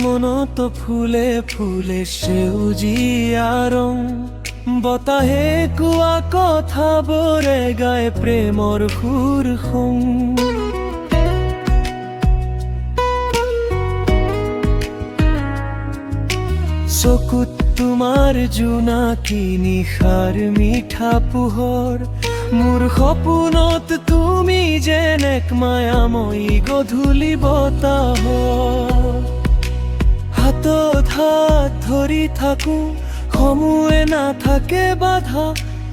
মনত ফুলে ফুলে সেউজীয়া ৰং বতাহে কোৱা কথাবোৰে গায় প্ৰেমৰ সুৰ সং চকুত তোমাৰ জোনাকী নিশাৰ মিঠা পোহৰ মোৰ সপোনত তুমি যেন এক মায়াময়ী গধূলি বতাহ হাতত হাত ধৰি থাকো সময়ে নাথাকে বাধা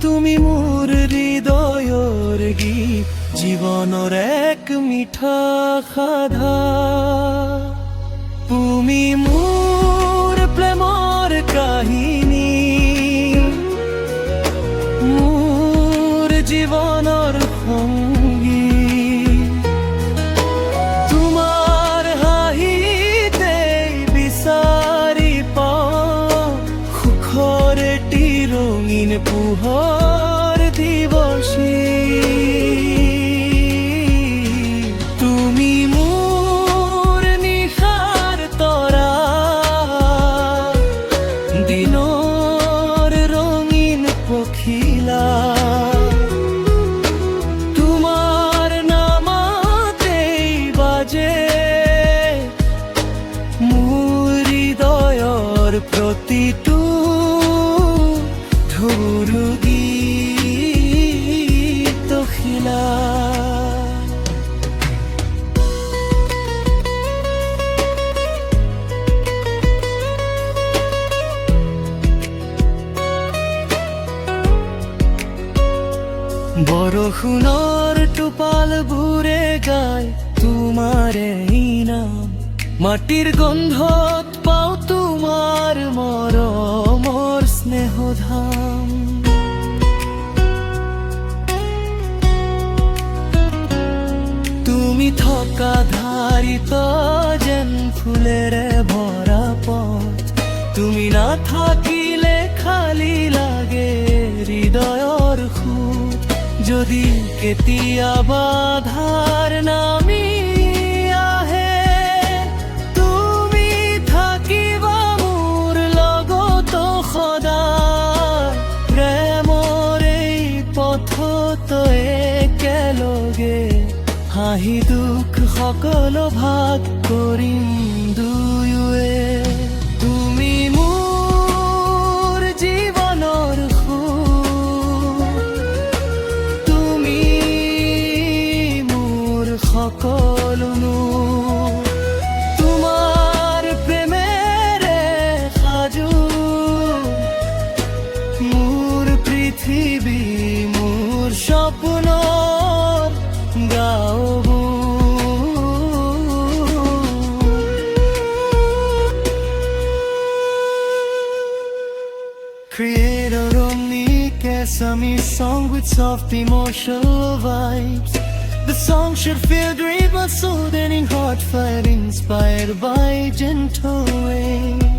তুমি মোৰ হৃদয়ৰ গীত জীৱনৰ এক মিঠা সাধা তুমি মোৰ প্ৰেমৰ কাহিনী মোৰ জীৱনৰ সংগী তোমাৰ হাঁহিতে বিচাৰি পাওঁ সুখৰ এটি ৰঙীন পোহৰ দিৱসী তোমাৰ নামতেই বাজে মোৰ হৃদয়ৰ প্ৰতিটো ঢৌৰ গীত তখিলা বৰষুণৰ টোপালবোৰে গায় তোমাৰে নাম মাটিৰ গন্ধত পাওঁ তোমাৰ মৰমৰ স্নেহধাম তুমি থকা ধাৰিত যেন ফুলেৰে ভৰা পথ তুমি নাথাকিলে খালী লাগে হৃদয়ৰ সুখ যদি কেতিয়াবা ধাৰ নামি আহে তুমি থাকিবা মোৰ লগত সদায় প্ৰেমৰ এই পথত একেলগে হাঁহি দুখ সকলো ভাগ কৰিম দুয়োৱে তুমি মোৰ জীৱনৰ সকলো তোমাৰ প্ৰেমেৰে সাজু মোৰ পৃথিৱী মোৰ সপোনৰ গাঁওবোৰ Create a unique Sesame song with soft emotional vibes. The song should feel great but soothing, heartfelt, inspired by gentle waves.